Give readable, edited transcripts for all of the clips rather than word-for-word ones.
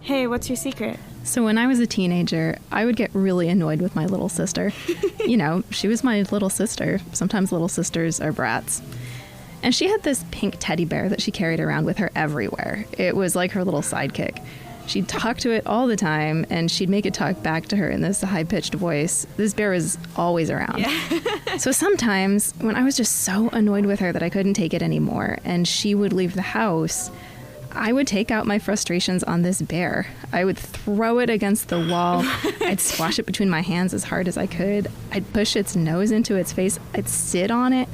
Hey, what's your secret? So when I was a teenager, I would get really annoyed with my little sister. She was my little sister. Sometimes little sisters are brats. And she had this pink teddy bear that she carried around with her everywhere. It was like her little sidekick. She'd talk to it all the time, and she'd make it talk back to her in this high-pitched voice. This bear was always around. Yeah. So sometimes, when I was just so annoyed with her that I couldn't take it anymore, and she would leave the house, I would take out my frustrations on this bear. I would throw it against the wall. I'd squash it between my hands as hard as I could. I'd push its nose into its face. I'd sit on it.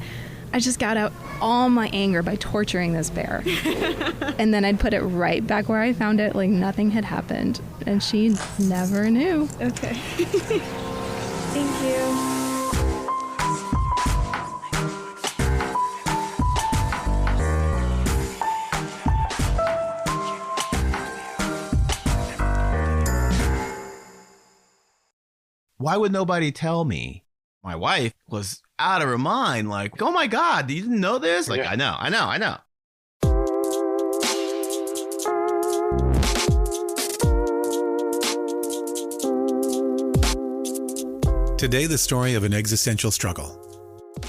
I just got out all my anger by torturing this bear. And then I'd put it right back where I found it like nothing had happened. And she never knew. Okay. Thank you. Why would nobody tell me? My wife was out of her mind, like, oh my God, you didn't know this? Like, yeah. I know. Today, the story of an existential struggle.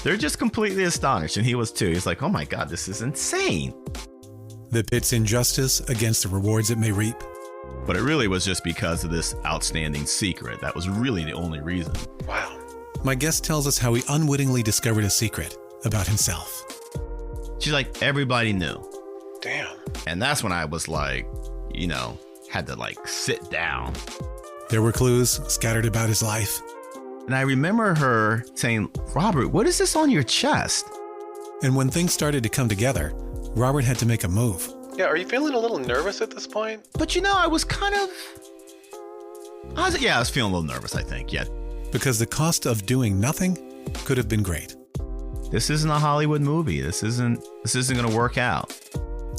They're just completely astonished, and he was too. He's like, oh my God, this is insane. That pits injustice against the rewards it may reap. But it really was just because of this outstanding secret. That was really the only reason. Wow. My guest tells us how he unwittingly discovered a secret about himself. She's like, everybody knew. Damn. And that's when I was like, had to sit down. There were clues scattered about his life. And I remember her saying, Robert, what is this on your chest? And when things started to come together, Robert had to make a move. Yeah, are you feeling a little nervous at this point? But I was kind of... I was feeling a little nervous, I think, yeah. Because the cost of doing nothing could have been great. This isn't a Hollywood movie. This isn't going to work out.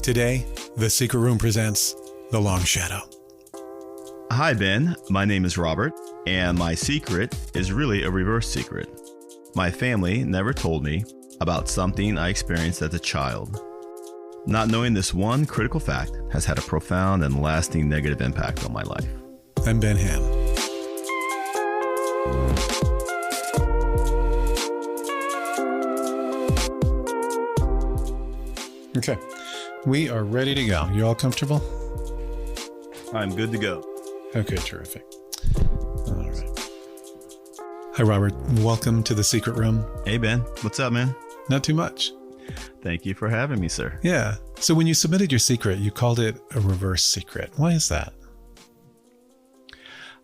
Today, The Secret Room presents The Long Shadow. Hi, Ben. My name is Robert, and my secret is really a reverse secret. My family never told me about something I experienced as a child. Not knowing this one critical fact has had a profound and lasting negative impact on my life. I'm Ben Ham. Okay, we are ready to go. You all comfortable? I'm good to go. Okay, terrific. All right. Hi, Robert. Welcome to The Secret Room. Hey, Ben. What's up, man? Not too much. Thank you for having me, sir. Yeah. So when you submitted your secret, you called it a reverse secret. Why is that?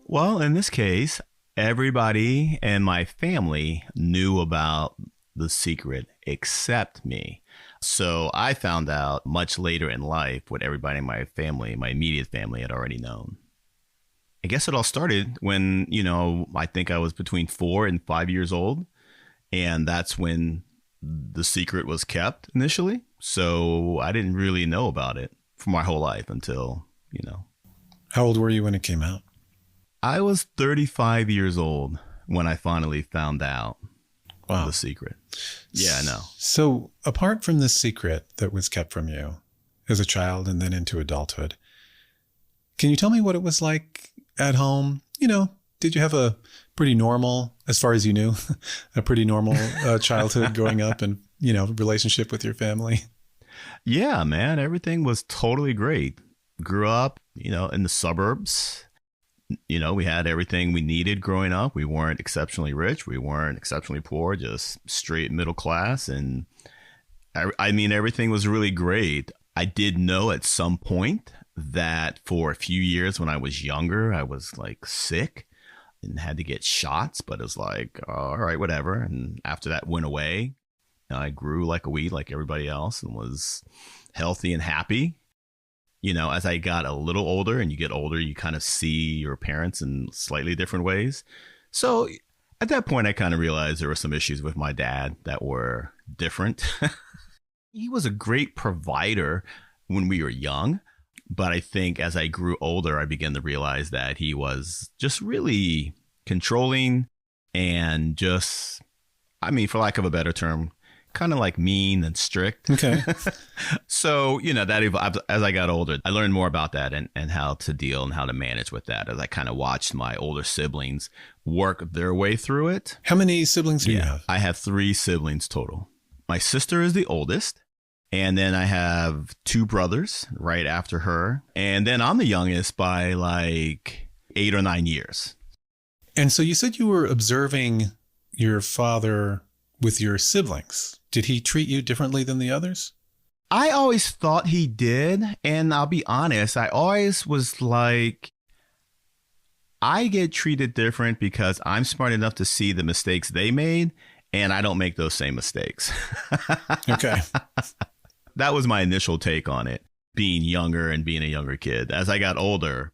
Well, in this case, everybody in my family knew about the secret except me. So I found out much later in life what everybody in my family, my immediate family, had already known. I guess it all started when, I think I was between 4 and 5 years old. And that's when the secret was kept initially. So I didn't really know about it for my whole life until, How old were you when it came out? I was 35 years old when I finally found out the secret. Yeah, I know. So apart from this secret that was kept from you as a child and then into adulthood, can you tell me what it was like at home? Did you have a pretty normal, as far as you knew, a pretty normal childhood growing up and, relationship with your family? Yeah, man. Everything was totally great. Grew up, in the suburbs. We had everything we needed growing up. We weren't exceptionally rich. We weren't exceptionally poor, just straight middle class. And I mean, everything was really great. I did know at some point that for a few years when I was younger, I was sick and had to get shots, but it was all right, whatever. And after that went away, I grew like a weed like everybody else and was healthy and happy. As I got a little older, and you get older, you kind of see your parents in slightly different ways. So at that point, I kind of realized there were some issues with my dad that were different. He was a great provider when we were young. But I think as I grew older, I began to realize that he was just really controlling and just, for lack of a better term, kind of like mean and strict. Okay. So, that evolved as I got older. I learned more about that and how to deal and how to manage with that as I kind of watched my older siblings work their way through it. How many siblings do you have? I have 3 siblings total. My sister is the oldest. And then I have 2 brothers right after her. And then I'm the youngest by like 8 or 9 years. And so you said you were observing your father with your siblings. Did he treat you differently than the others? I always thought he did. And I'll be honest, I always was like, I get treated different because I'm smart enough to see the mistakes they made, and I don't make those same mistakes. Okay. That was my initial take on it, being younger and being a younger kid. As I got older,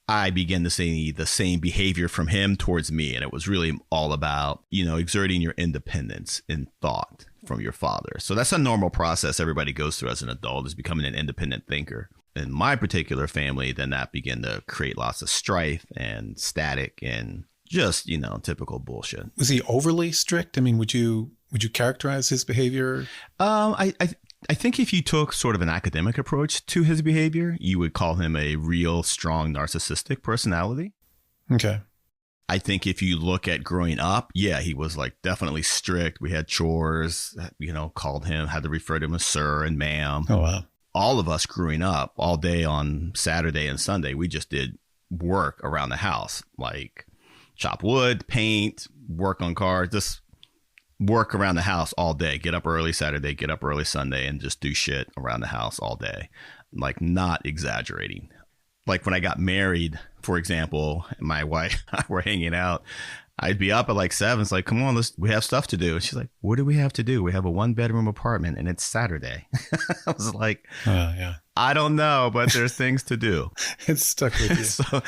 I began to see the same behavior from him towards me. And it was really all about, exerting your independence in thought from your father. So that's a normal process everybody goes through as an adult, is becoming an independent thinker. In my particular family, then that began to create lots of strife and static and just, typical bullshit. Was he overly strict? I mean, would you characterize his behavior? I think if you took sort of an academic approach to his behavior, you would call him a real strong narcissistic personality. Okay. I think if you look at growing up, yeah, he was like definitely strict. We had chores, called him, had to refer to him as sir and ma'am. Oh, wow. All of us growing up all day on Saturday and Sunday, we just did work around the house, like chop wood, paint, work on cars, just work around the house all day. Get up early Saturday, get up early Sunday, and just do shit around the house all day. Like, not exaggerating. Like when I got married, for example, my wife and I were hanging out, I'd be up at like 7. It's like, come on, we have stuff to do. And she's like, what do we have to do? We have a 1-bedroom apartment and it's Saturday. I was like, yeah. I don't know, but there's things to do. It's stuck with you. So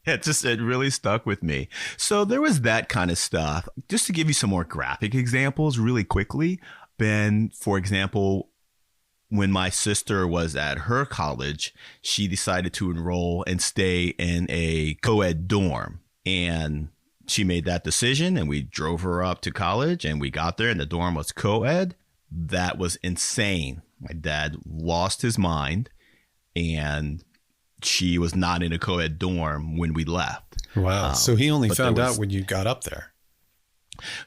it really stuck with me. So there was that kind of stuff. Just to give you some more graphic examples really quickly, Ben, for example, when my sister was at her college, she decided to enroll and stay in a co-ed dorm. And she made that decision, and we drove her up to college, and we got there and the dorm was co-ed. That was insane. My dad lost his mind, and she was not in a co-ed dorm when we left. Wow. So he only found out when you got up there.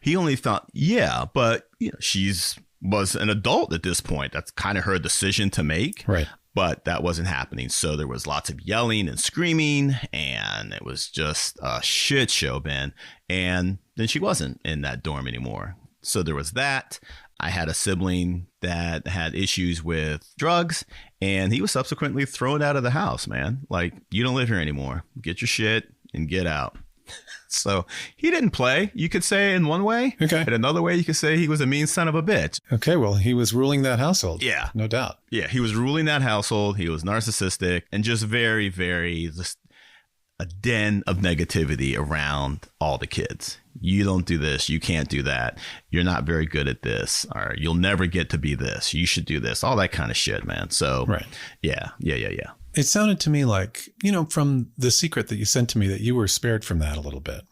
He only thought, yeah, but she's was an adult at this point. That's kind of her decision to make. Right. But that wasn't happening. So there was lots of yelling and screaming, and it was just a shit show, Ben. And then she wasn't in that dorm anymore. So there was that. I had a sibling that had issues with drugs, and he was subsequently thrown out of the house, man. Like, you don't live here anymore. Get your shit and get out. So he didn't play, you could say, in one way. Okay. In another way, you could say he was a mean son of a bitch. Okay, well, he was ruling that household. Yeah. No doubt. Yeah, he was ruling that household. He was narcissistic and just very, very just a den of negativity around all the kids. You don't do this. You can't do that. You're not very good at this. Or you'll never get to be this. You should do this. All that kind of shit, man. So, right. Yeah. It sounded to me like, from the secret that you sent to me, that you were spared from that a little bit.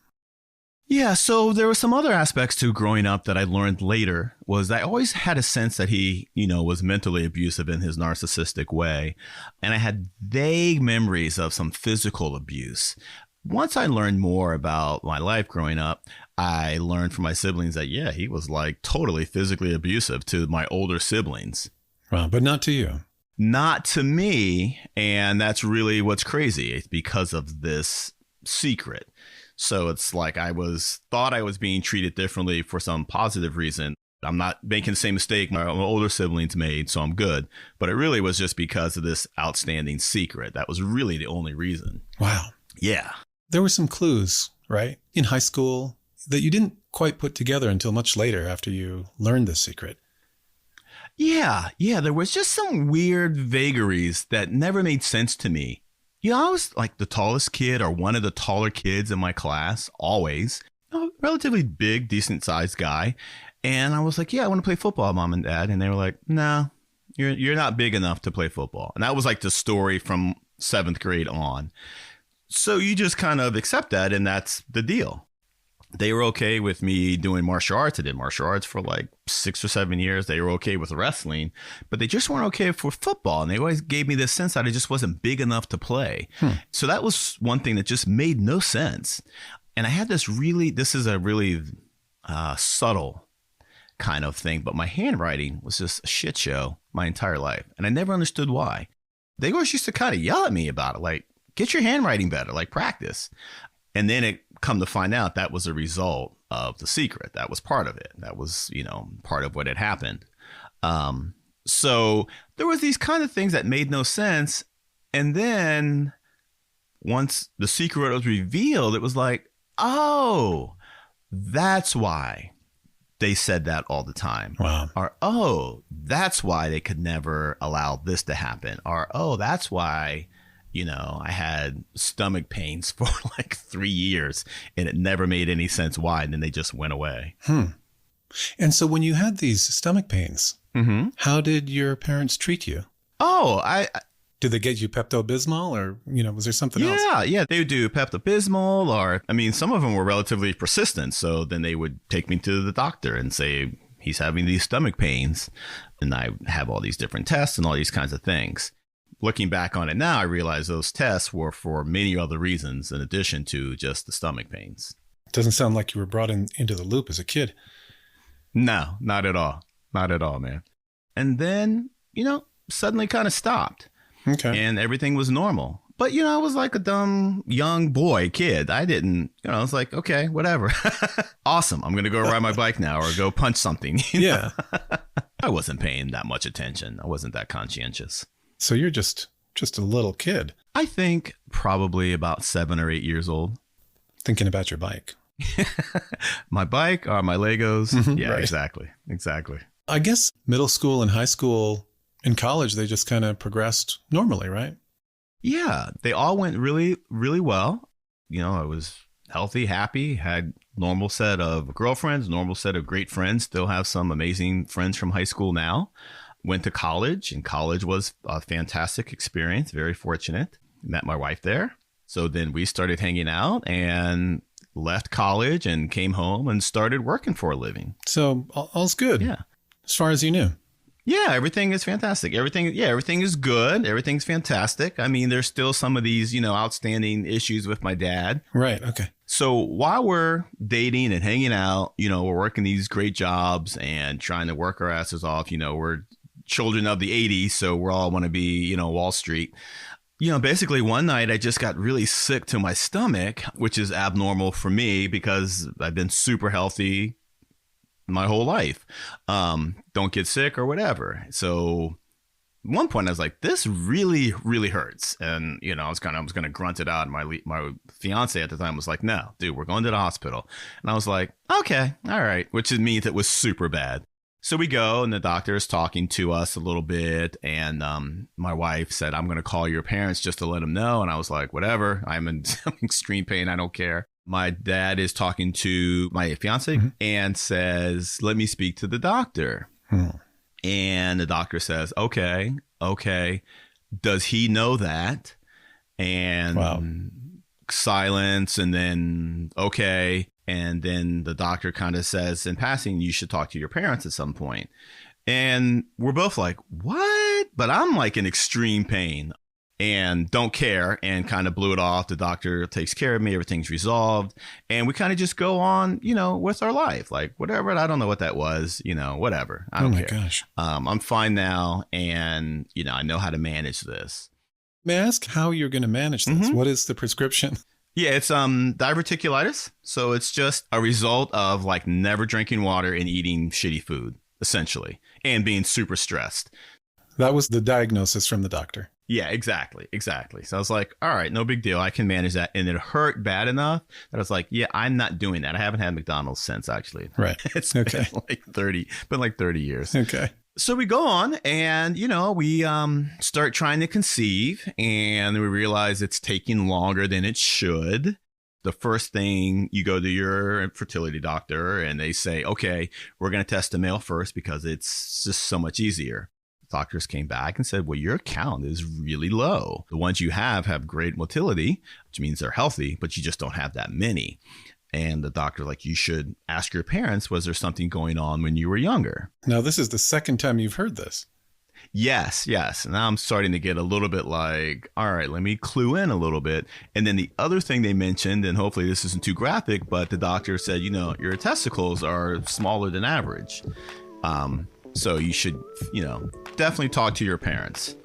Yeah, so there were some other aspects to growing up that I learned later. Was I always had a sense that he, was mentally abusive in his narcissistic way. And I had vague memories of some physical abuse. Once I learned more about my life growing up, I learned from my siblings that, yeah, he was like totally physically abusive to my older siblings. Wow, but not to you. Not to me. And that's really what's crazy. It's because of this secret. So it's like thought I was being treated differently for some positive reason. I'm not making the same mistake my older siblings made, so I'm good. But it really was just because of this outstanding secret. That was really the only reason. Wow. Yeah. There were some clues, right, in high school that you didn't quite put together until much later after you learned the secret. Yeah. There was just some weird vagaries that never made sense to me. I was like the tallest kid or one of the taller kids in my class, always. A relatively big, decent sized guy. And I was like, yeah, I want to play football, Mom and Dad. And they were like, no, you're not big enough to play football. And that was like the story from 7th grade on. So you just kind of accept that, and that's the deal. They were okay with me doing martial arts. I did martial arts for like 6 or 7 years. They were okay with wrestling, but they just weren't okay for football. And they always gave me this sense that I just wasn't big enough to play. So that was one thing that just made no sense. And I had this is a really subtle kind of thing, but my handwriting was just a shit show my entire life. And I never understood why. They always used to kind of yell at me about it, like, get your handwriting better, like practice. And then it come to find out that was a result of The Secret. That was part of it. That was, part of what had happened. So there was these kind of things that made no sense. And then once The Secret was revealed, it was like, oh, that's why they said that all the time. Wow. Or, oh, that's why they could never allow this to happen. Or, oh, that's why, I had stomach pains for like 3 years and it never made any sense why. And then they just went away. And so when you had these stomach pains, how did your parents treat you? Oh, Did they get you Pepto-Bismol or, was there something else? Yeah. They would do Pepto-Bismol or, some of them were relatively persistent. So then they would take me to the doctor and say, he's having these stomach pains. And I have all these different tests and all these kinds of things. Looking back on it now, I realize those tests were for many other reasons in addition to just the stomach pains. Doesn't sound like you were brought into the loop as a kid. No, not at all. Not at all, man. And then, suddenly kind of stopped. Okay. And everything was normal. But, I was like a dumb young kid. I didn't, I was like, okay, whatever. Awesome. I'm going to go ride my bike now or go punch something. Yeah. I wasn't paying that much attention. I wasn't that conscientious. So you're just a little kid. I think probably about 7 or 8 years old. Thinking about your bike. My bike or my Legos. Yeah, Right. Exactly. I guess middle school and high school and college, they just kind of progressed normally, right? Yeah, they all went really, really well. I was healthy, happy, had normal set of girlfriends, normal set of great friends, still have some amazing friends from high school now. Went to college, and college was a fantastic experience. Very fortunate. Met my wife there. So then we started hanging out and left college and came home and started working for a living. So all's good. Yeah. As far as you knew. Yeah, everything is fantastic. Everything is good. Everything's fantastic. I mean, there's still some of these, outstanding issues with my dad. Right. Okay. So while we're dating and hanging out, we're working these great jobs and trying to work our asses off. We're children of the 80s, so we all want to be, Wall Street. Basically one night I just got really sick to my stomach, which is abnormal for me because I've been super healthy my whole life. Don't get sick or whatever. So at one point I was like, this really, really hurts. And, I was going to grunt it out. And my fiance at the time was like, no, dude, we're going to the hospital. And I was like, okay, all right. Which means it was super bad. So we go and the doctor is talking to us a little bit. And my wife said, I'm going to call your parents just to let them know. And I was like, whatever. I'm in some extreme pain. I don't care. My dad is talking to my fiance and says, let me speak to the doctor. And the doctor says, okay. Does he know that? And silence. And then, okay. And then the doctor kind of says in passing, you should talk to your parents at some point. And we're both like, what? But I'm like in extreme pain and don't care and kind of blew it off. The doctor takes care of me. Everything's resolved. And we kind of just go on, with our life. Like, whatever. I don't know what that was, whatever. I don't care. Oh, my gosh. I'm fine now. And, I know how to manage this. May I ask how you're going to manage this? What is the prescription? Yeah, it's diverticulitis. So it's just a result of like never drinking water and eating shitty food, essentially, and being super stressed. That was the diagnosis from the doctor. Yeah, exactly. So I was like, all right, no big deal. I can manage that. And it hurt bad enough that I was like, yeah, I'm not doing that. I haven't had McDonald's since, actually. Right. It's okay. been like 30 years. Okay. So we go on and, we start trying to conceive and we realize it's taking longer than it should. The first thing you go to your fertility doctor and they say, okay, we're going to test the male first because it's just so much easier. The doctors came back and said, well, your count is really low. The ones you have great motility, which means they're healthy, but you just don't have that many. And the doctor, like, you should ask your parents, was there something going on when you were younger? Now, this is the second time you've heard this. Yes. And now I'm starting to get a little bit like, all right, let me clue in a little bit. And then the other thing they mentioned, and hopefully this isn't too graphic, but the doctor said, your testicles are smaller than average. So you should, definitely talk to your parents.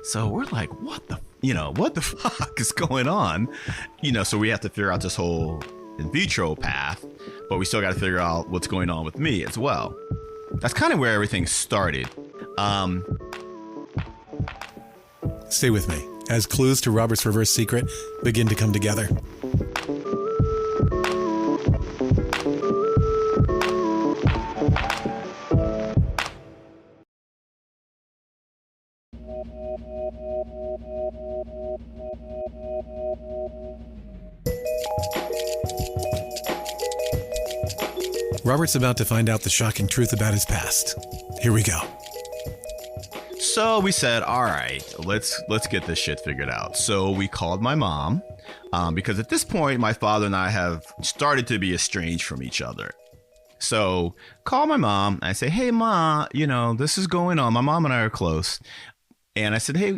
So we're like, what the fuck is going on? So we have to figure out this whole in vitro path, but we still got to figure out what's going on with me as well. That's kind of where everything started. Stay with me as clues to Robert's reverse secret begin to come together. Robert's about to find out the shocking truth about his past. Here we go. So we said, all right, let's get this shit figured out. So we called my mom, because at this point, my father and I have started to be estranged from each other. So call my mom. I say, hey, Ma, this is going on. My mom and I are close. And I said, hey,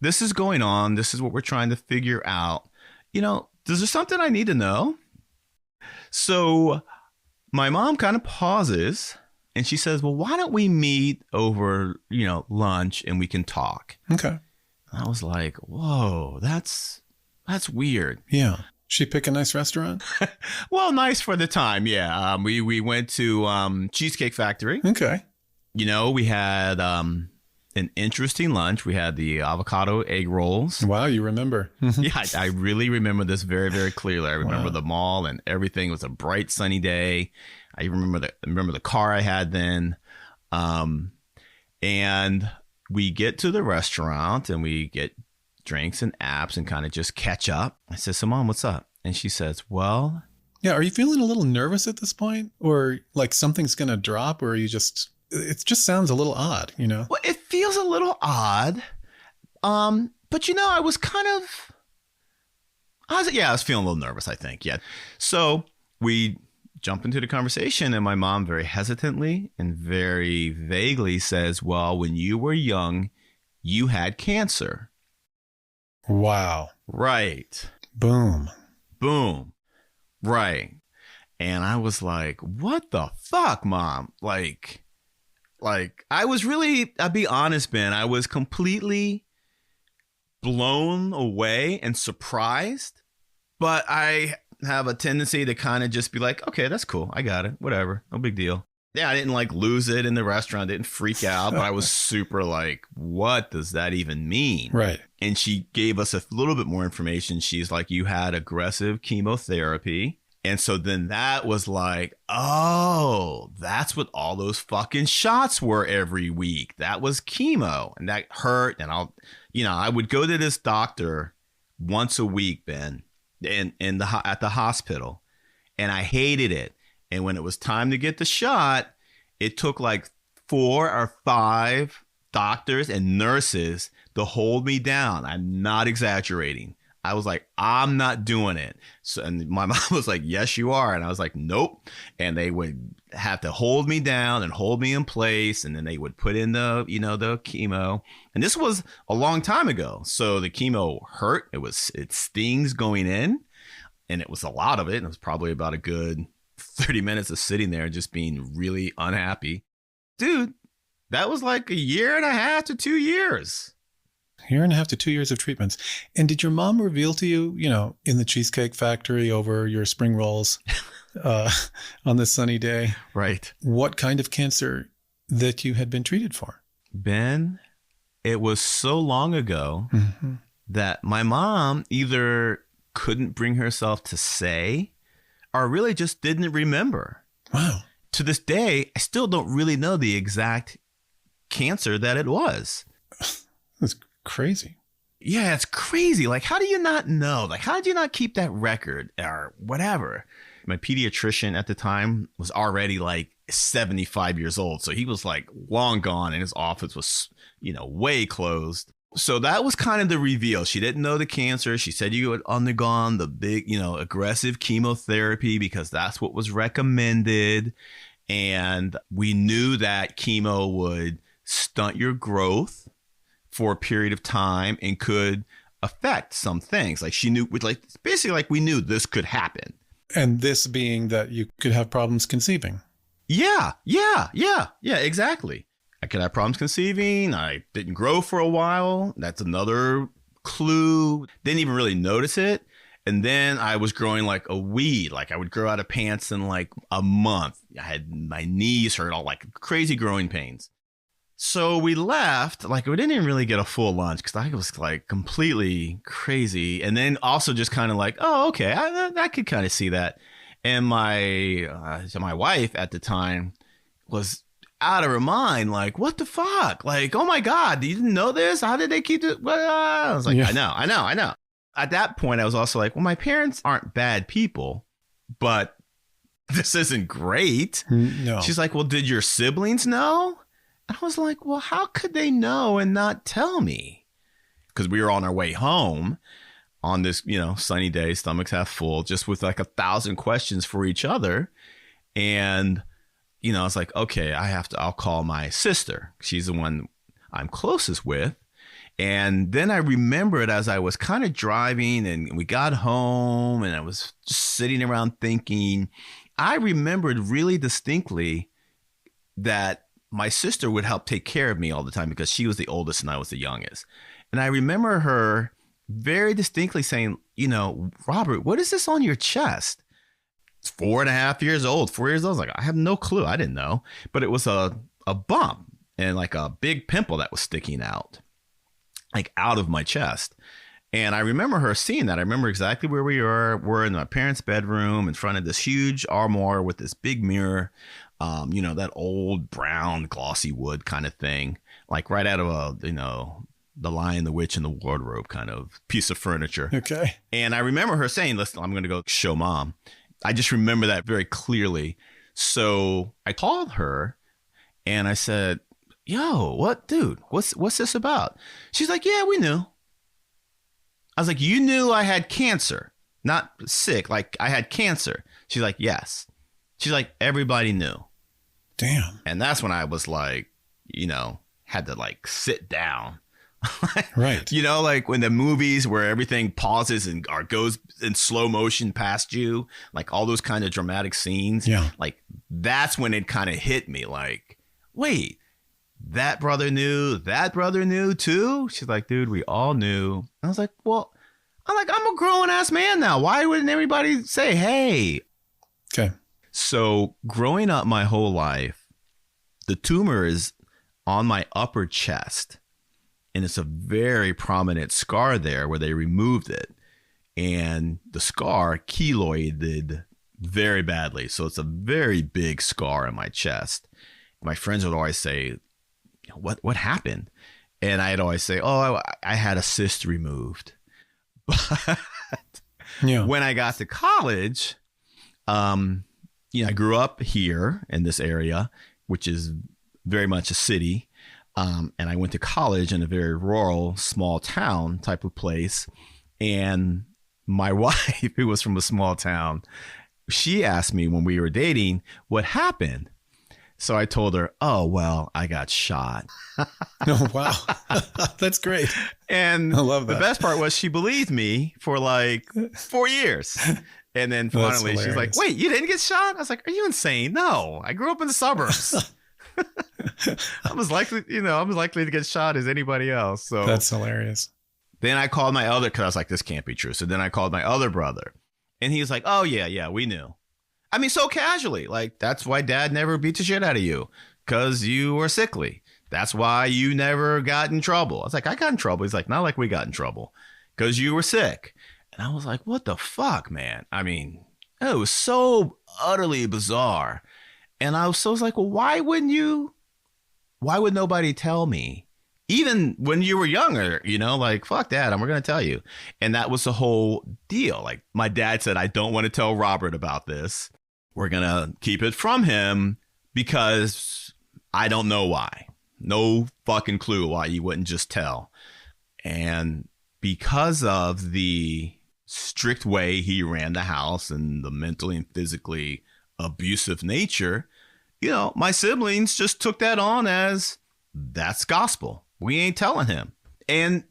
this is going on. This is what we're trying to figure out. Is there something I need to know? So my mom kind of pauses and she says, well, why don't we meet over, lunch and we can talk? Okay. I was like, whoa, that's weird. Yeah. She pick a nice restaurant? Well, nice for the time. Yeah. We went to Cheesecake Factory. Okay. We had an interesting lunch. We had the avocado egg rolls. Wow, you remember. Yeah, I really remember this very, very clearly. I remember the mall and everything. It was a bright, sunny day. I remember the car I had then. And we get to the restaurant and we get drinks and apps and kind of just catch up. I said, so Mom, what's up? And she says, well. Yeah, are you feeling a little nervous at this point? Or like something's going to drop, or are you just... It just sounds a little odd, Well, it feels a little odd. But I was feeling a little nervous, I think. Yeah. So we jump into the conversation and my mom very hesitantly and very vaguely says, well, when you were young, you had cancer. Wow. Right. Boom. Right. And I was like, what the fuck, Mom? Like I was really, I'll be honest, Ben, I was completely blown away and surprised, but I have a tendency to kind of just be like, okay, that's cool. I got it. Whatever. No big deal. Yeah, I didn't lose it in the restaurant. Didn't freak out, but I was super what does that even mean? Right. And she gave us a little bit more information. She's like, you had aggressive chemotherapy. And so then that was oh, that's what all those fucking shots were every week. That was chemo and that hurt. And I would go to this doctor once a week, Ben, at the hospital, and I hated it. And when it was time to get the shot, it took 4 or 5 doctors and nurses to hold me down. I'm not exaggerating. I was like, I'm not doing it. So, and my mom was like, yes, you are. And I was like, nope. And they would have to hold me down and hold me in place. And then they would put in the chemo. And this was a long time ago. So the chemo hurt. It stings going in. And it was a lot of it. And it was probably about a good 30 minutes of sitting there just being really unhappy. Dude, that was a 1.5 to 2 years. 1.5 to 2 years of treatments. And did your mom reveal to you, in the Cheesecake Factory over your spring rolls on this sunny day, right, what kind of cancer that you had been treated for? Ben, it was so long ago that my mom either couldn't bring herself to say or really just didn't remember. Wow. To this day, I still don't really know the exact cancer that it was. That's crazy. Yeah, it's crazy. How do you not know? How did you not keep that record or whatever? My pediatrician at the time was already 75 years old. So he was long gone and his office was, way closed. So that was kind of the reveal. She didn't know the cancer. She said you had undergone the big, aggressive chemotherapy because that's what was recommended. And we knew that chemo would stunt your growth for a period of time and could affect some things. Like she knew, basically we knew this could happen. And this being that you could have problems conceiving. Yeah, exactly. I could have problems conceiving. I didn't grow for a while. That's another clue. Didn't even really notice it. And then I was growing like a weed. Like I would grow out of pants in like a month. I had my knees hurt, all like crazy growing pains. So we left. Like we didn't even really get a full lunch because I was like completely crazy. And then also just kind of like, oh, okay, I could kind of see that. And my wife at the time was out of her mind, like, what the fuck? Like, oh my God, you didn't know this? How did they keep it? I was like, yeah. I know. At that point, I was also like, well, my parents aren't bad people, but this isn't great. No. She's like, well, did your siblings know? And I was like, well, how could they know and not tell me? Because we were on our way home on this, sunny day, stomachs half full, just with like 1,000 questions for each other. And I was like, okay, I'll call my sister. She's the one I'm closest with. And then I remembered as I was kind of driving and we got home and I was just sitting around thinking, I remembered really distinctly that my sister would help take care of me all the time because she was the oldest and I was the youngest. And I remember her very distinctly saying, Robert, what is this on your chest? It's 4.5 years old, 4 years old. I was like, I have no clue. I didn't know. But it was a bump and like a big pimple that was sticking out, like out of my chest. And I remember her seeing that. I remember exactly where we were. We're in my parents' bedroom in front of this huge armoire with this big mirror, that old brown glossy wood kind of thing, like right out of the Lion, the Witch, and the Wardrobe kind of piece of furniture. Okay. And I remember her saying, listen, I'm going to go show Mom. I just remember that very clearly. So I called her and I said, yo, what's this about? She's like, yeah, we knew. I was like, you knew I had cancer, not sick. Like I had cancer. She's like, yes. She's like, everybody knew. Damn. And that's when I was like, had to like sit down. Right. Like when the movies where everything pauses and or goes in slow motion past you, like all those kind of dramatic scenes. Yeah. Like that's when it kind of hit me like, wait, that brother knew too? She's like, dude, we all knew. I was like, well, I'm a grown ass man now. Why wouldn't everybody say, hey? Okay. So growing up my whole life, the tumor is on my upper chest. And it's a very prominent scar there where they removed it. And the scar keloided very badly. So it's a very big scar on my chest. My friends would always say, what happened? And I'd always say, oh, I had a cyst removed. But when I got to college, I grew up here in this area, which is very much a city. And I went to college in a very rural, small town type of place. And my wife, who was from a small town, she asked me when we were dating, what happened? So I told her, oh, well, I got shot. Oh, wow. That's great. And I love that. The best part was she believed me for like 4 years. And then finally she's like, wait, you didn't get shot? I was like, are you insane? No, I grew up in the suburbs. I'm as likely to get shot as anybody else. So that's hilarious. Then I called my other, because I was like, this can't be true. So then I called my other brother, and he was like, oh yeah, we knew. I mean, so casually, like that's why Dad never beat the shit out of you, because you were sickly. That's why you never got in trouble. I was like, I got in trouble. He's like, not like we got in trouble, because you were sick. And I was like, what the fuck, man? I mean, it was so utterly bizarre. And I was like, well, why would nobody tell me? Even when you were younger, like, fuck that, we're going to tell you. And that was the whole deal. Like my dad said, I don't want to tell Robert about this. We're going to keep it from him because I don't know why. No fucking clue why you wouldn't just tell. And because of the strict way he ran the house and the mentally and physically abusive nature, my siblings just took that on as that's gospel. We ain't telling him. And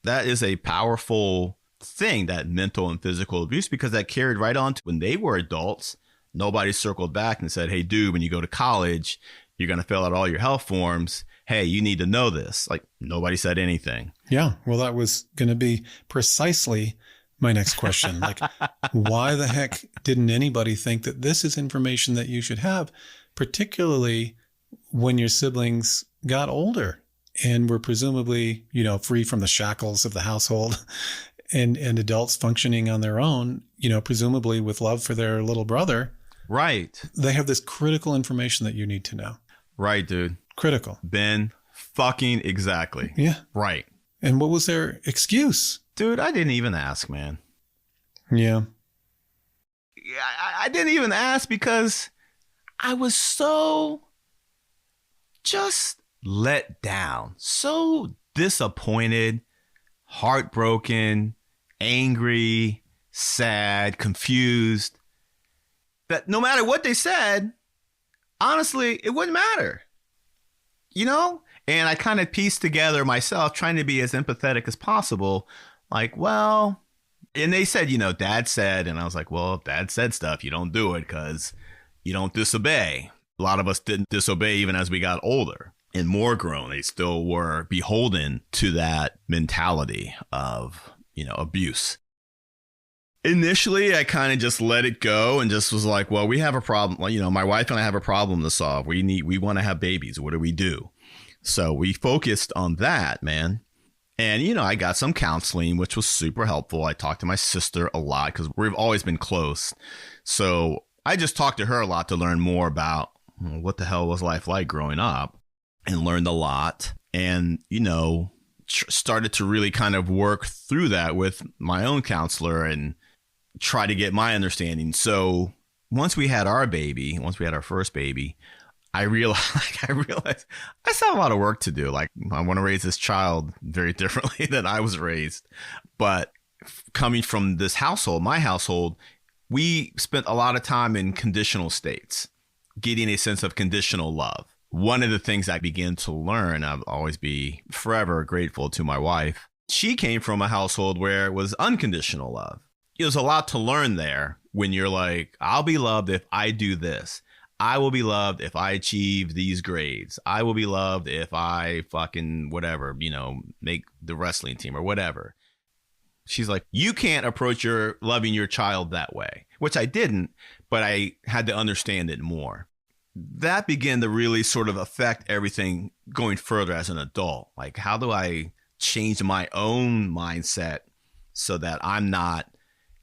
that is a powerful thing, that mental and physical abuse, because that carried right on to when they were adults. Nobody circled back and said, hey, dude, when you go to college, you're going to fill out all your health forms. Hey, you need to know this. Like, nobody said anything. Yeah. Well, that was going to be precisely my next question. Like, why the heck didn't anybody think that this is information that you should have, particularly when your siblings got older and were presumably, free from the shackles of the household and adults functioning on their own, presumably with love for their little brother. Right. They have this critical information that you need to know. Right, dude. Critical. Ben, fucking exactly. Yeah. Right. And what was their excuse? Dude, I didn't even ask, man. Yeah. I didn't even ask because I was so just let down, so disappointed, heartbroken, angry, sad, confused, that no matter what they said, honestly, it wouldn't matter, And I kind of pieced together myself, trying to be as empathetic as possible. Like, well, and they said, Dad said, and I was like, well, if Dad said stuff, you don't do it because you don't disobey. A lot of us didn't disobey even as we got older and more grown. They still were beholden to that mentality of, abuse. Initially, I kind of just let it go and just was like, well, we have a problem. Well, my wife and I have a problem to solve. We want to have babies. What do we do? So we focused on that, man. And, I got some counseling, which was super helpful. I talked to my sister a lot because we've always been close. So I just talked to her a lot to learn more about what the hell was life like growing up, and learned a lot. And, started to really kind of work through that with my own counselor and try to get my understanding. So once we had our first baby, I realized I still have a lot of work to do. Like, I want to raise this child very differently than I was raised. But coming from this household, my household, we spent a lot of time in conditional states, getting a sense of conditional love. One of the things I began to learn, I'll always be forever grateful to my wife. She came from a household where it was unconditional love. There's a lot to learn there when you're like, I'll be loved if I do this. I will be loved if I achieve these grades. I will be loved if I fucking whatever, make the wrestling team or whatever. She's like, you can't approach loving your child that way, which I didn't, but I had to understand it more. That began to really sort of affect everything going further as an adult. Like, how do I change my own mindset so that I'm not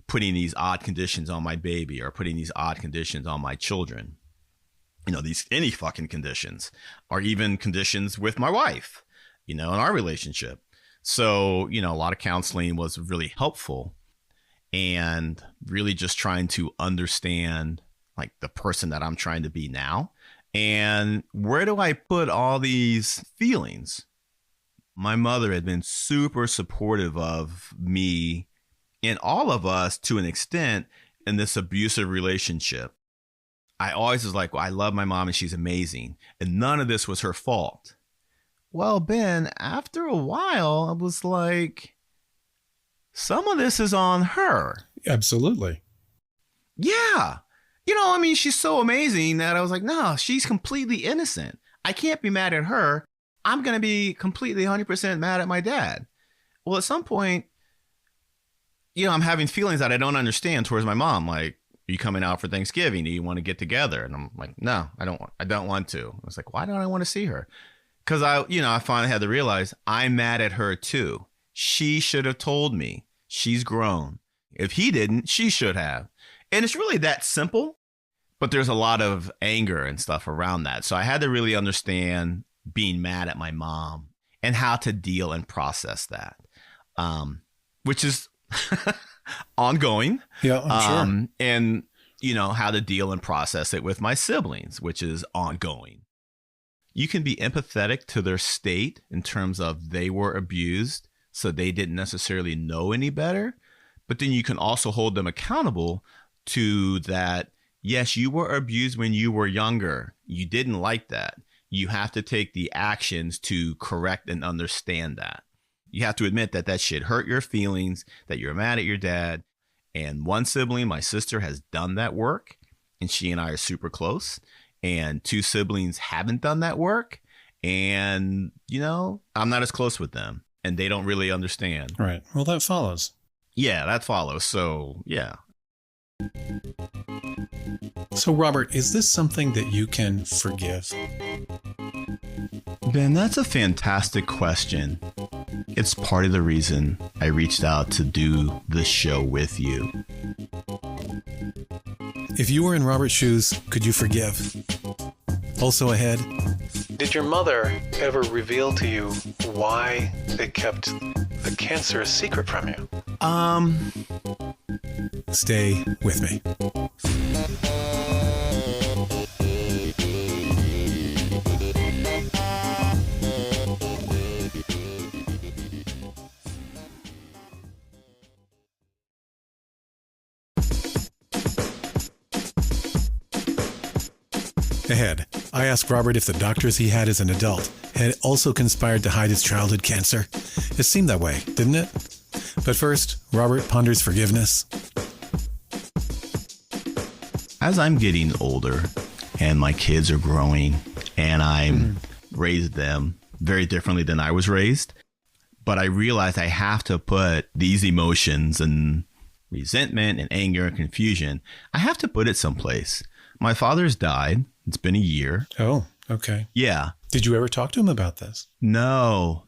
putting these odd conditions on my baby or putting these odd conditions on my children? Any fucking conditions, or even conditions with my wife, in our relationship. So, a lot of counseling was really helpful, and really just trying to understand like the person that I'm trying to be now. And where do I put all these feelings? My mother had been super supportive of me and all of us to an extent in this abusive relationship. I always was like, well, I love my mom and she's amazing. And none of this was her fault. Well, Ben, after a while, I was like, some of this is on her. Absolutely. Yeah. She's so amazing that I was like, no, she's completely innocent. I can't be mad at her. I'm going to be completely 100% mad at my dad. Well, at some point, I'm having feelings that I don't understand towards my mom. Like, are you coming out for Thanksgiving? Do you want to get together? And I'm like, no, I don't want to. I was like, why don't I want to see her? Because I finally had to realize I'm mad at her too. She should have told me. She's grown. If he didn't, she should have. And it's really that simple, but there's a lot of anger and stuff around that. So I had to really understand being mad at my mom and how to deal and process that, which is ongoing. Yeah, I'm sure. And, how to deal and process it with my siblings, which is ongoing. You can be empathetic to their state in terms of they were abused. so they didn't necessarily know any better. But then you can also hold them accountable to that. Yes, you were abused when you were younger. You didn't like that. You have to take the actions to correct and understand that. You have to admit that that shit hurt your feelings, that you're mad at your dad. And one sibling, my sister, has done that work, and she and I are super close. And two siblings haven't done that work. And, you know, I'm not as close with them, and they don't really understand. Right. Well, that follows. Yeah, that follows. So, yeah. So, Robert, is this something that you can forgive? Ben, that's a fantastic question. It's part of the reason I reached out to do this show with you. If you were in Robert's shoes, could you forgive? Also ahead, Did your mother ever reveal to you why they kept the cancer a secret from you? stay with me. Ahead, I ask Robert if the doctors he had as an adult had also conspired to hide his childhood cancer. It seemed that way, didn't it? But first, Robert ponders forgiveness. As I'm getting older and my kids are growing and I'm raised them very differently than I was raised, but I realize I have to put these emotions and resentment and anger and confusion, I have to put it someplace. My father's died. It's been a year. Oh, okay. Yeah. Did you ever talk to him about this? No.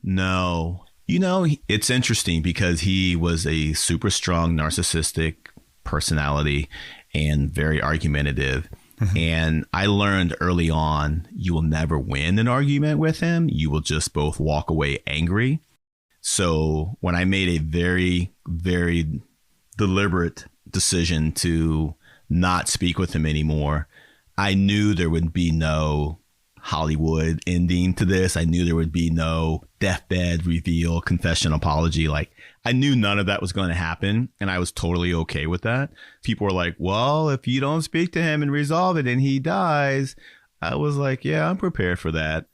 You know, it's interesting because he was a super strong narcissistic personality and very argumentative. Mm-hmm. And I learned early on, you will never win an argument with him. You will just both walk away angry. So when I made a very, very deliberate decision to not speak with him anymore, I knew there would be no Hollywood ending to this. I knew there would be no deathbed reveal, confession, apology. Like, I knew none of that was going to happen, and I was totally okay with that. People were like, well, if you don't speak to him and resolve it and he dies, I was like, yeah, I'm prepared for that.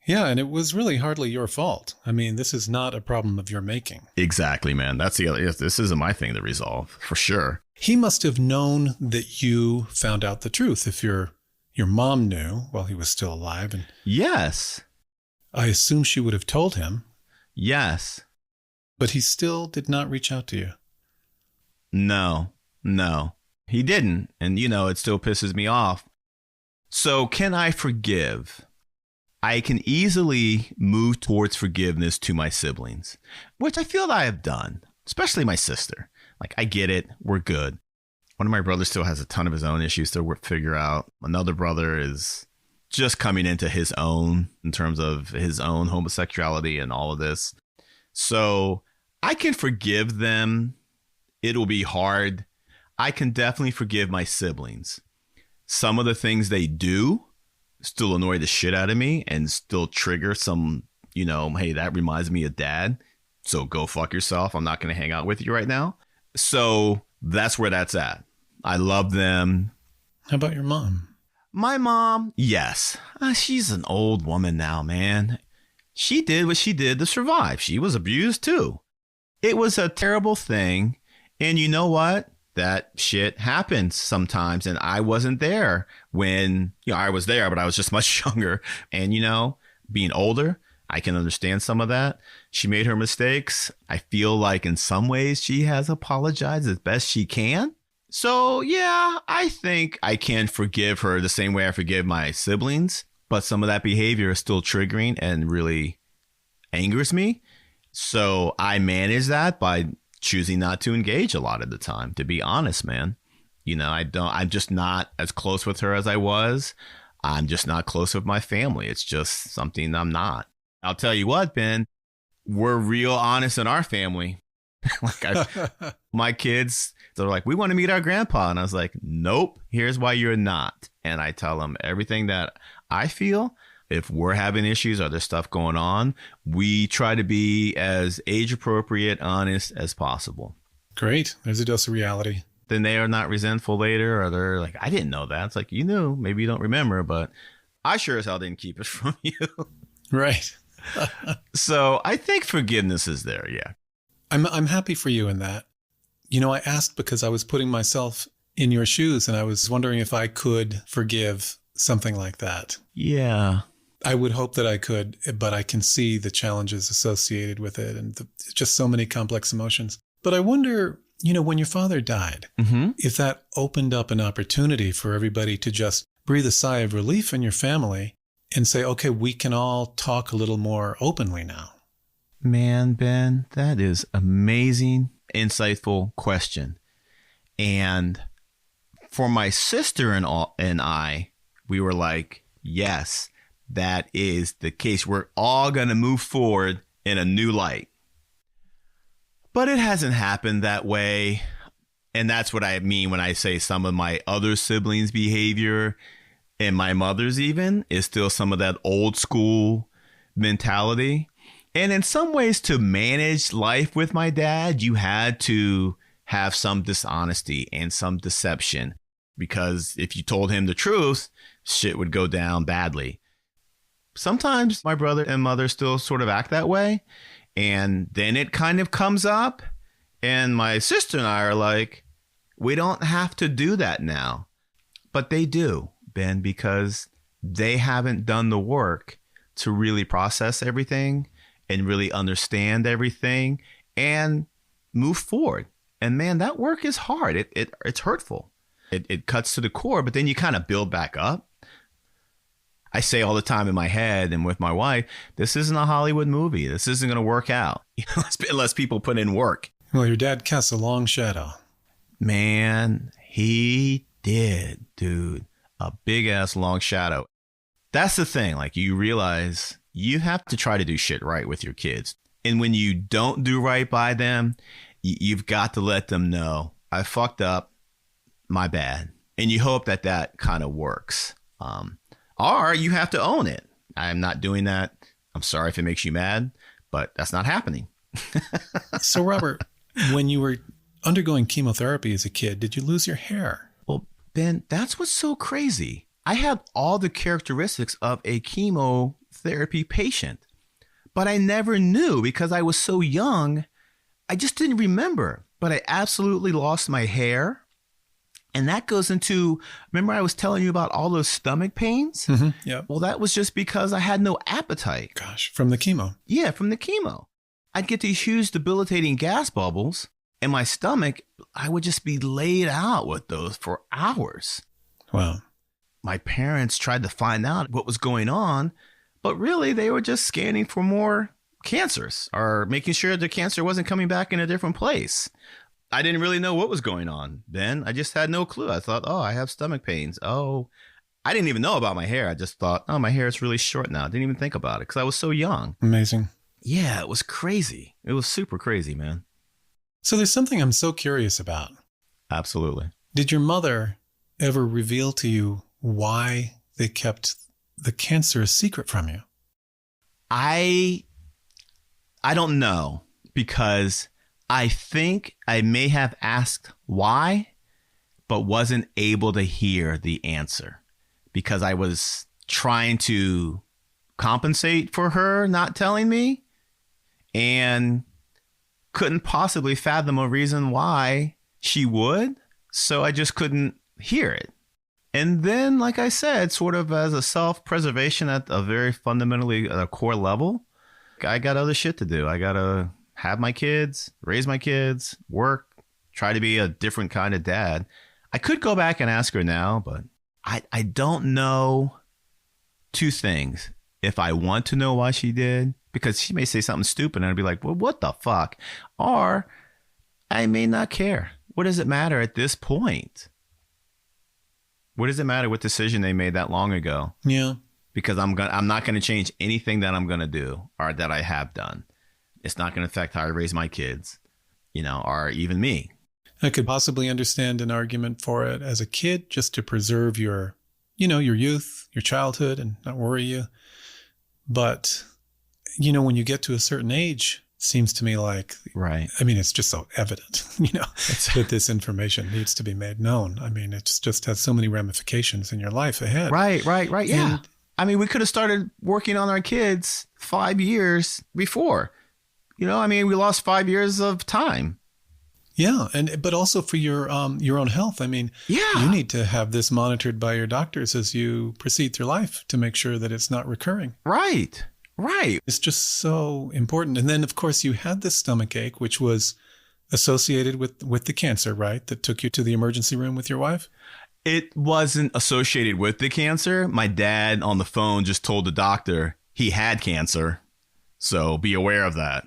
Yeah, and it was really hardly your fault. I mean, this is not a problem of your making. Exactly, man. That's the other. This isn't my thing to resolve, for sure. He must have known that you found out the truth if your mom knew while he was still alive. And yes. I assume she would have told him. Yes. But he still did not reach out to you. No, he didn't. And, you know, it still pisses me off. So can I forgive? I can easily move towards forgiveness to my siblings, which I feel that I have done, especially my sister. Like, I get it. We're good. One of my brothers still has a ton of his own issues to figure out. Another brother is just coming into his own in terms of his own homosexuality and all of this. So I can forgive them. It'll be hard. I can definitely forgive my siblings. Some of the things they do still annoy the shit out of me and still trigger some, you know, hey, that reminds me of dad. So go fuck yourself. I'm not going to hang out with you right now. So that's where that's at. I love them. How about your mom? My mom, yes. She's an old woman now, man. She did what she did to survive. She was abused too. It was a terrible thing. And you know what? That shit happens sometimes. And I wasn't there when, you know, I was there, but I was just much younger. And, you know, being older, I can understand some of that. She made her mistakes. I feel like in some ways she has apologized as best she can. So, yeah, I think I can forgive her the same way I forgive my siblings. But some of that behavior is still triggering and really angers me. So I manage that by choosing not to engage a lot of the time, to be honest, man. You know, I'm just not as close with her as I was. I'm just not close with my family. It's just something I'm not. I'll tell you what, Ben, we're real honest in our family. My kids, they're like, we want to meet our grandpa. And I was like, nope, here's why you're not. And I tell them everything that I feel. If we're having issues or there's stuff going on, we try to be as age appropriate, honest as possible. Great. There's a dose of reality. Then they are not resentful later, or they're like, I didn't know that. It's like, you knew, maybe you don't remember, but I sure as hell didn't keep it from you. Right. So I think forgiveness is there. Yeah. I'm happy for you in that. You know, I asked because I was putting myself in your shoes and I was wondering if I could forgive something like that. Yeah. I would hope that I could, but I can see the challenges associated with it and just so many complex emotions. But I wonder, you know, when your father died, if that opened up an opportunity for everybody to just breathe a sigh of relief in your family and say, okay, we can all talk a little more openly now. Man, Ben, that is amazing, insightful question. And for my sister and I, we were like, yes, that is the case. We're all going to move forward in a new light. But it hasn't happened that way. And that's what I mean when I say some of my other siblings' behavior and my mother's even is still some of that old school mentality. And in some ways, to manage life with my dad, you had to have some dishonesty and some deception, because if you told him the truth, shit would go down badly. Sometimes my brother and mother still sort of act that way. And then it kind of comes up and my sister and I are like, we don't have to do that now. But they do, Ben, because they haven't done the work to really process everything and really understand everything and move forward. And man, that work is hard. It's hurtful. It cuts to the core, but then you kind of build back up. I say all the time in my head and with my wife, this isn't a Hollywood movie. This isn't going to work out unless people put in work. Well, your dad casts a long shadow. Man, he did, dude. A big ass long shadow. That's the thing. Like, you realize you have to try to do shit right with your kids. And when you don't do right by them, you've got to let them know, I fucked up, my bad. And you hope that that kind of works. Or you have to own it. I'm not doing that. I'm sorry if it makes you mad, but that's not happening. So, Robert, when you were undergoing chemotherapy as a kid, did you lose your hair? Well, Ben, that's what's so crazy. I have all the characteristics of a chemotherapy patient, but I never knew because I was so young. I just didn't remember, but I absolutely lost my hair. And that goes into, remember I was telling you about all those stomach pains? Mm-hmm. Yeah. Well, that was just because I had no appetite. Gosh, from the chemo. Yeah, from the chemo. I'd get these huge debilitating gas bubbles in my stomach. I would just be laid out with those for hours. Wow. My parents tried to find out what was going on, but really they were just scanning for more cancers or making sure the cancer wasn't coming back in a different place. I didn't really know what was going on then. I just had no clue. I thought, oh, I have stomach pains. Oh, I didn't even know about my hair. I just thought, oh, my hair is really short now. I didn't even think about it because I was so young. Amazing. Yeah, it was crazy. It was super crazy, man. So there's something I'm so curious about. Absolutely. Did your mother ever reveal to you why they kept the cancer a secret from you? I don't know, because I think I may have asked why, but wasn't able to hear the answer because I was trying to compensate for her not telling me and couldn't possibly fathom a reason why she would. So I just couldn't hear it. And then, like I said, sort of as a self-preservation at a very fundamentally core level, I got other shit to do. I got to have my kids, raise my kids, work, try to be a different kind of dad. I could go back and ask her now, but I don't know two things. If I want to know why she did, because she may say something stupid and I'd be like, well, what the fuck? Or I may not care. What does it matter at this point? What does it matter what decision they made that long ago? Yeah. Because I'm not going to change anything that I'm going to do or that I have done. It's not going to affect how I raise my kids, or even me. I could possibly understand an argument for it as a kid, just to preserve your youth, your childhood, and not worry you. But, you know, when you get to a certain age, seems to me like, Right. I mean, it's just so evident, you know, that this information needs to be made known. I mean, it's just has so many ramifications in your life ahead. Right. Yeah. And- I mean, we could have started working on our kids 5 years before. You know, I mean, we lost 5 years of time. Yeah, but also for your own health. I mean, Yeah. you need to have this monitored by your doctors as you proceed through life to make sure that it's not recurring. Right. It's just so important. And then, of course, you had this stomach ache, which was associated with the cancer, right? That took you to the emergency room with your wife. It wasn't associated with the cancer. My dad on the phone just told the doctor he had cancer. So be aware of that.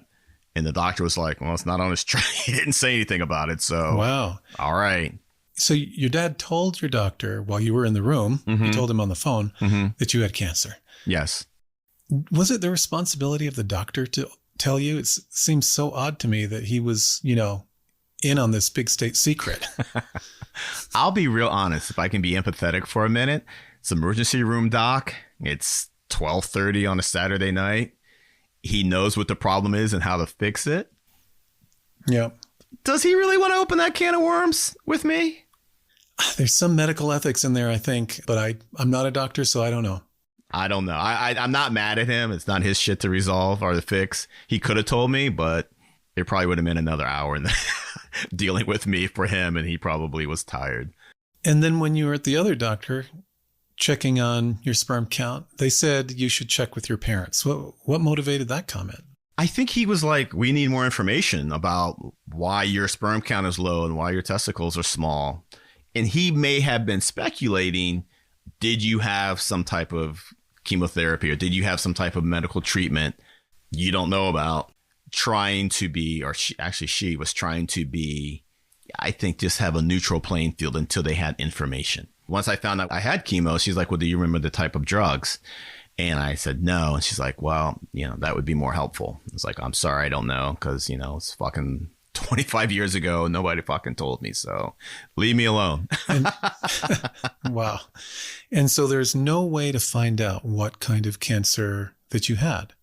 And the doctor was like, well, it's not on his chart. He didn't say anything about it. So, Wow. all right. So your dad told your doctor while you were in the room, you told him on the phone that you had cancer. Yes. Was it the responsibility of the doctor to tell you? It seems so odd to me that he was, you know, in on this big state secret. I'll be real honest. If I can be empathetic for a minute, it's emergency room doc. It's 12:30 on a Saturday night. He knows what the problem is and how to fix it. Yeah. Does he really want to open that can of worms with me? There's some medical ethics in there, I think, but I'm not a doctor, so I don't know. I don't know. I'm not mad at him. It's not his shit to resolve or to fix. He could have told me, but it probably would have been another hour in dealing with me for him, and he probably was tired. And then when you were at the other doctor checking on your sperm count, they said you should check with your parents. What motivated that comment? I think he was like, we need more information about why your sperm count is low and why your testicles are small. And he may have been speculating, did you have some type of chemotherapy or did you have some type of medical treatment you don't know about, trying to be, or she was trying to be, I think, just have a neutral playing field until they had information. Once I found out I had chemo, she's like, well, do you remember the type of drugs? And I said, no. And she's like, well, you know, that would be more helpful. It's like, I'm sorry, I don't know. Cause you know, it's fucking 25 years ago. Nobody fucking told me. So leave me alone. Wow. And so there's no way to find out what kind of cancer that you had.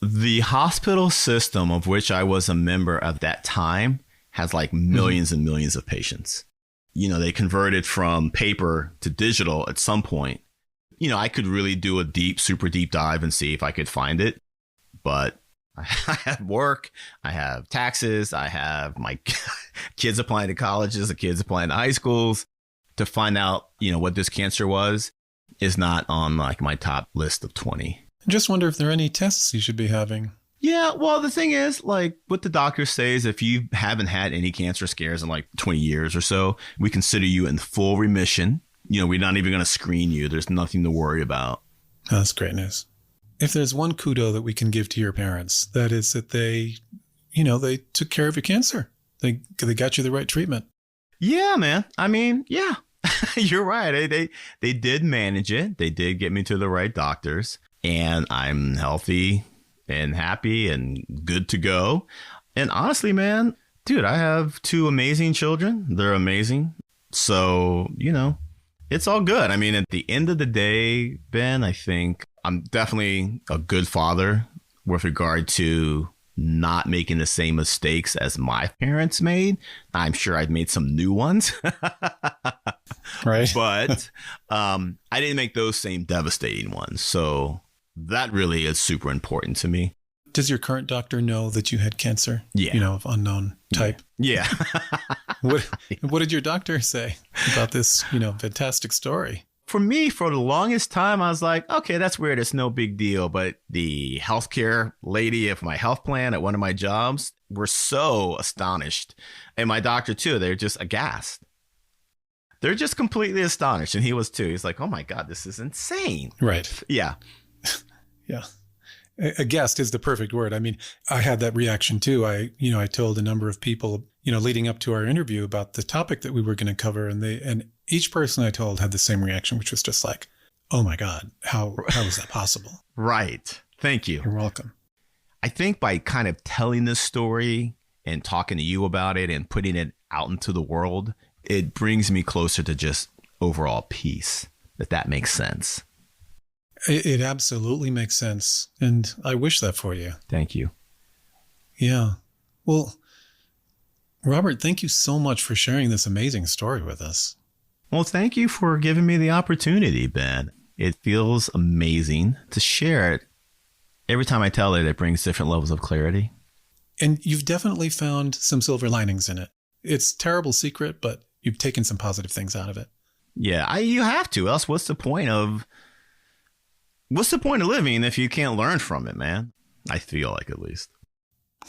The hospital system of which I was a member at that time has like millions and millions of patients. You know, they converted from paper to digital at some point. You know, I could really do a super deep dive and see if I could find it. But I have work, I have taxes, I have my kids applying to colleges, the kids applying to high schools. To find out, you know, what this cancer was is not on like my top list of 20. I just wonder if there are any tests you should be having. Yeah, well, the thing is, like what the doctors say is if you haven't had any cancer scares in like 20 years or so, we consider you in full remission. You know, we're not even going to screen you. There's nothing to worry about. Oh, that's great news. If there's one kudo that we can give to your parents, that is that they, you know, they took care of your cancer. They got you the right treatment. Yeah, man. I mean, yeah, you're right. They did manage it. They did get me to the right doctors, and I'm healthy and happy and good to go. And honestly, man, dude, I have 2 amazing children. They're amazing. So, you know, it's all good. I mean, at the end of the day, Ben, I think I'm definitely a good father with regard to not making the same mistakes as my parents made. I'm sure I've made some new ones. Right. But I didn't make those same devastating ones. So that really is super important to me. Does your current doctor know that you had cancer? Yeah. You know, of unknown type. Yeah. What did your doctor say about this, you know, fantastic story? For me, for the longest time, I was like, okay, that's weird. It's no big deal. But the healthcare lady of my health plan at one of my jobs were so astonished. And my doctor, too, they're just aghast. They're just completely astonished. And he was, too. He's like, oh, my God, this is insane. Right. Yeah. Yeah. Aghast is the perfect word. I mean, I had that reaction, too. I told a number of people, you know, leading up to our interview about the topic that we were going to cover. And each person I told had the same reaction, which was just like, oh, my God, how is that possible? Right. Thank you. You're welcome. I think by kind of telling this story and talking to you about it and putting it out into the world, it brings me closer to just overall peace, if that makes sense. It absolutely makes sense. And I wish that for you. Thank you. Yeah. Well, Robert, thank you so much for sharing this amazing story with us. Well, thank you for giving me the opportunity, Ben. It feels amazing to share it. Every time I tell it, it brings different levels of clarity. And you've definitely found some silver linings in it. It's a terrible secret, but you've taken some positive things out of it. Yeah, you have to. Else, what's the point of living if you can't learn from it, man? I feel like, at least.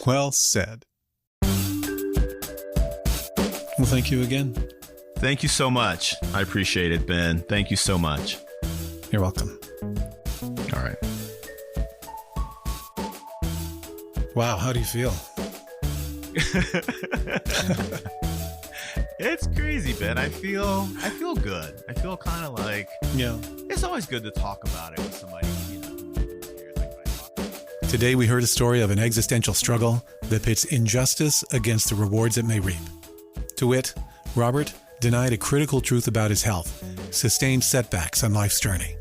Well said. Well, thank you again. Thank you so much. I appreciate it, Ben. Thank you so much. You're welcome. All right. Wow, how do you feel? It's crazy, Ben. I feel good. I feel kind of like Yeah. it's always good to talk about it with somebody, who cares, like I talk about. Today we heard a story of an existential struggle that pits injustice against the rewards it may reap. To wit, Robert denied a critical truth about his health, sustained setbacks on life's journey.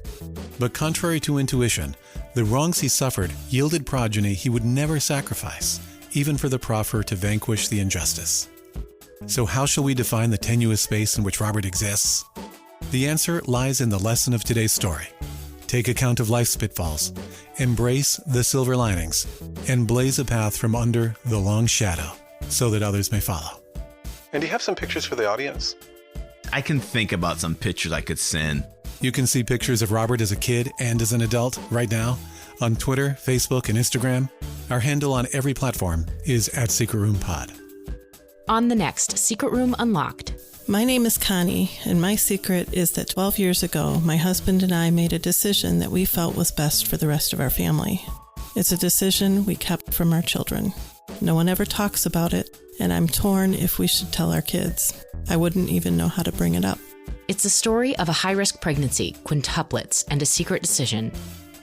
But contrary to intuition, the wrongs he suffered yielded progeny he would never sacrifice, even for the proffer to vanquish the injustice. So how shall we define the tenuous space in which Robert exists? The answer lies in the lesson of today's story. Take account of life's pitfalls, embrace the silver linings, and blaze a path from under the long shadow so that others may follow. And do you have some pictures for the audience? I can think about some pictures I could send. You can see pictures of Robert as a kid and as an adult right now on Twitter, Facebook, and Instagram. Our handle on every platform is @SecretRoomPod. On the next Secret Room Unlocked. My name is Connie, and my secret is that 12 years ago, my husband and I made a decision that we felt was best for the rest of our family. It's a decision we kept from our children. No one ever talks about it, and I'm torn if we should tell our kids. I wouldn't even know how to bring it up. It's a story of a high-risk pregnancy, quintuplets, and a secret decision.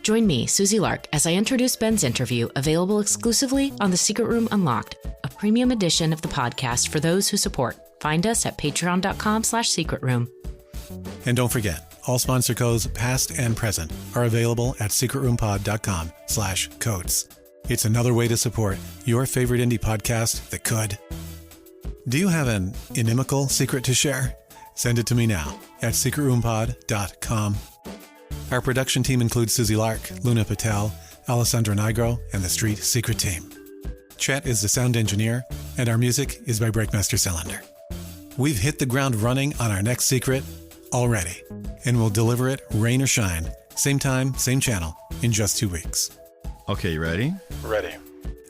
Join me, Susie Lark, as I introduce Ben's interview, available exclusively on The Secret Room Unlocked, a premium edition of the podcast for those who support. Find us at patreon.com/secretroom. And don't forget, all sponsor codes, past and present, are available at secretroompod.com/codes. It's another way to support your favorite indie podcast that could. Do you have an inimical secret to share? Send it to me now at secretroompod.com. Our production team includes Susie Lark, Luna Patel, Alessandra Nigro, and the Street Secret Team. Chet is the sound engineer, and our music is by Breakmaster Cylinder. We've hit the ground running on our next secret already, and we'll deliver it rain or shine, same time, same channel, in just 2 weeks. Okay, you ready? Ready.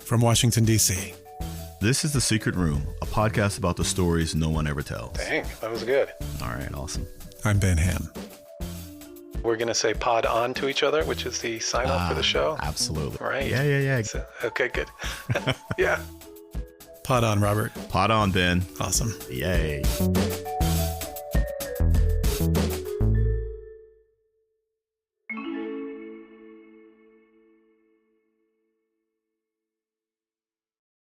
From Washington, D.C. This is The Secret Room, a podcast about the stories no one ever tells. Dang, that was good. All right, awesome. I'm Ben Ham. We're going to say pod on to each other, which is the sign off for the show. Absolutely. Right. Yeah. So, okay, good. Yeah. Pod on, Robert. Pod on, Ben. Awesome. Yay.